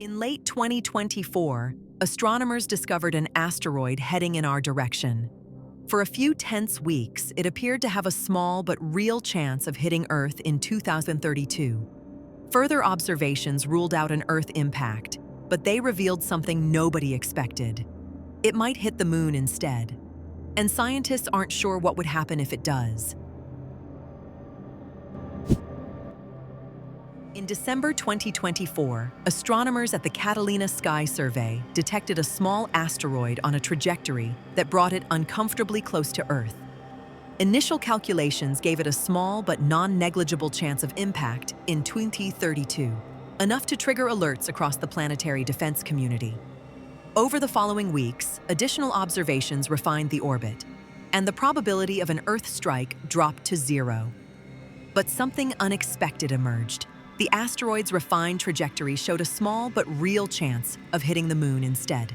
In late 2024, astronomers discovered an asteroid heading in our direction. For a few tense weeks, it appeared to have a small but real chance of hitting Earth in 2032. Further observations ruled out an Earth impact, but they revealed something nobody expected. It might hit the Moon instead, and scientists aren't sure what would happen if it does. In December 2024, astronomers at the Catalina Sky Survey detected a small asteroid on a trajectory that brought it uncomfortably close to Earth. Initial calculations gave it a small but non-negligible chance of impact in 2032, enough to trigger alerts across the planetary defense community. Over the following weeks, additional observations refined the orbit, and the probability of an Earth strike dropped to 0. But something unexpected emerged. The asteroid's refined trajectory showed a small but real chance of hitting the Moon instead.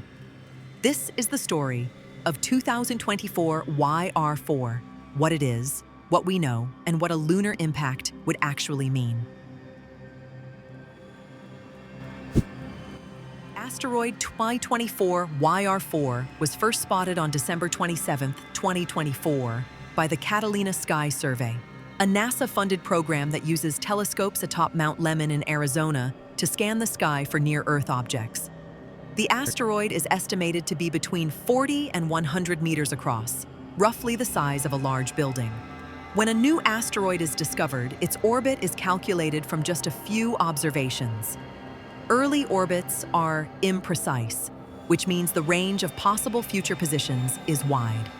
This is the story of 2024 YR4, what it is, what we know, and what a lunar impact would actually mean. Asteroid 2024 YR4 was first spotted on December 27, 2024, by the Catalina Sky Survey, a NASA-funded program that uses telescopes atop Mount Lemmon in Arizona to scan the sky for near-Earth objects. The asteroid is estimated to be between 40 and 100 meters across, roughly the size of a large building. When a new asteroid is discovered, its orbit is calculated from just a few observations. Early orbits are imprecise, which means the range of possible future positions is wide.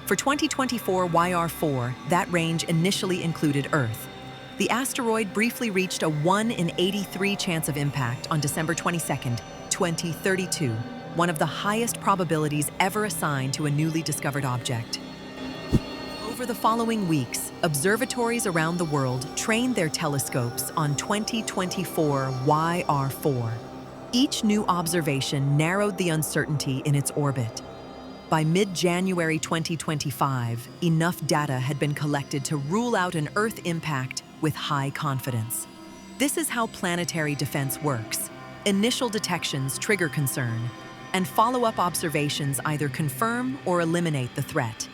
For 2024 YR4, that range initially included Earth. The asteroid briefly reached a 1 in 83 chance of impact on December 22, 2032, one of the highest probabilities ever assigned to a newly discovered object. Over the following weeks, observatories around the world trained their telescopes on 2024 YR4. Each new observation narrowed the uncertainty in its orbit. By mid-January 2025, enough data had been collected to rule out an Earth impact with high confidence. This is how planetary defense works. Initial detections trigger concern, and follow-up observations either confirm or eliminate the threat.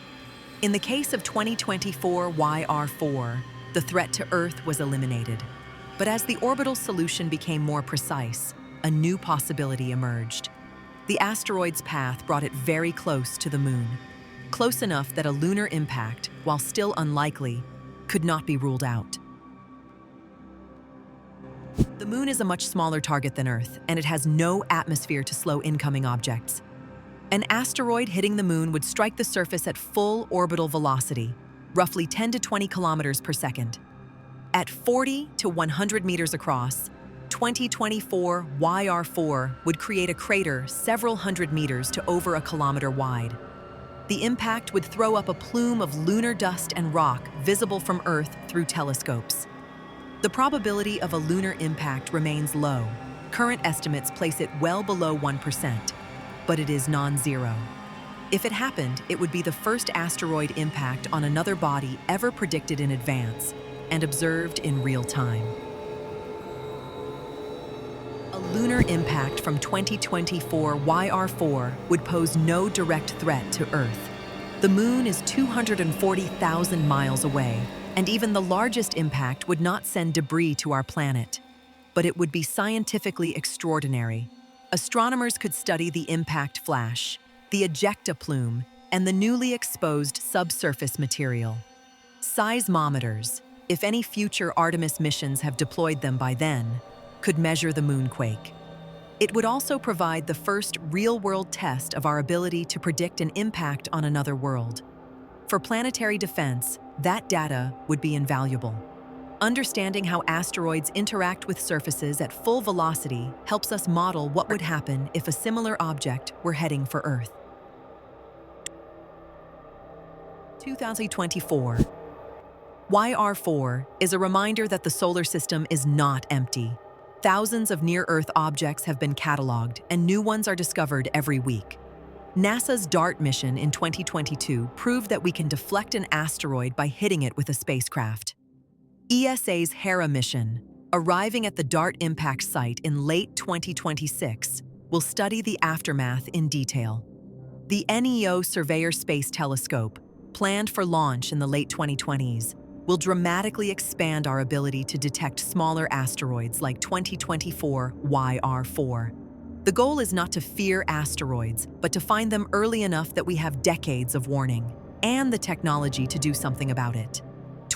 In the case of 2024 YR4, the threat to Earth was eliminated. But as the orbital solution became more precise, a new possibility emerged. The asteroid's path brought it very close to the Moon, close enough that a lunar impact, while still unlikely, could not be ruled out. The Moon is a much smaller target than Earth, and it has no atmosphere to slow incoming objects. An asteroid hitting the Moon would strike the surface at full orbital velocity, roughly 10 to 20 kilometers per second. At 40 to 100 meters across, 2024 YR4 would create a crater several hundred meters to over a kilometer wide. The impact would throw up a plume of lunar dust and rock visible from Earth through telescopes. The probability of a lunar impact remains low. Current estimates place it well below 1%, but it is non-zero. If it happened, it would be the first asteroid impact on another body ever predicted in advance and observed in real time. A lunar impact from 2024 YR4 would pose no direct threat to Earth. The Moon is 240,000 miles away, and even the largest impact would not send debris to our planet. But it would be scientifically extraordinary. Astronomers could study the impact flash, the ejecta plume, and the newly exposed subsurface material. Seismometers, if any future Artemis missions have deployed them by then, could measure the moonquake. It would also provide the first real-world test of our ability to predict an impact on another world. For planetary defense, that data would be invaluable. Understanding how asteroids interact with surfaces at full velocity helps us model what would happen if a similar object were heading for Earth. 2024 YR4 is a reminder that the solar system is not empty. Thousands of near-Earth objects have been cataloged, and new ones are discovered every week. NASA's DART mission in 2022 proved that we can deflect an asteroid by hitting it with a spacecraft. ESA's Hera mission, Arriving at the DART impact site in late 2026, will study the aftermath in detail. The NEO Surveyor Space Telescope, planned for launch in the late 2020s, will dramatically expand our ability to detect smaller asteroids like 2024 YR4. The goal is not to fear asteroids, but to find them early enough that we have decades of warning and the technology to do something about it.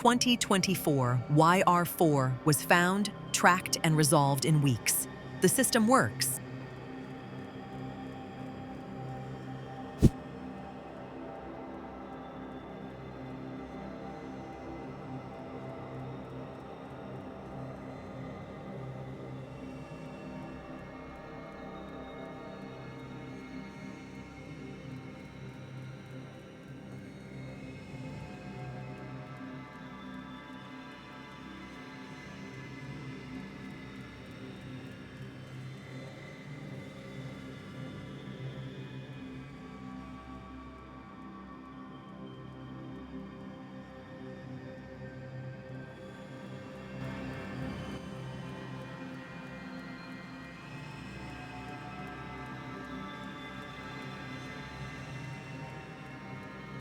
2024 YR4 was found, tracked, and resolved in weeks. The system works,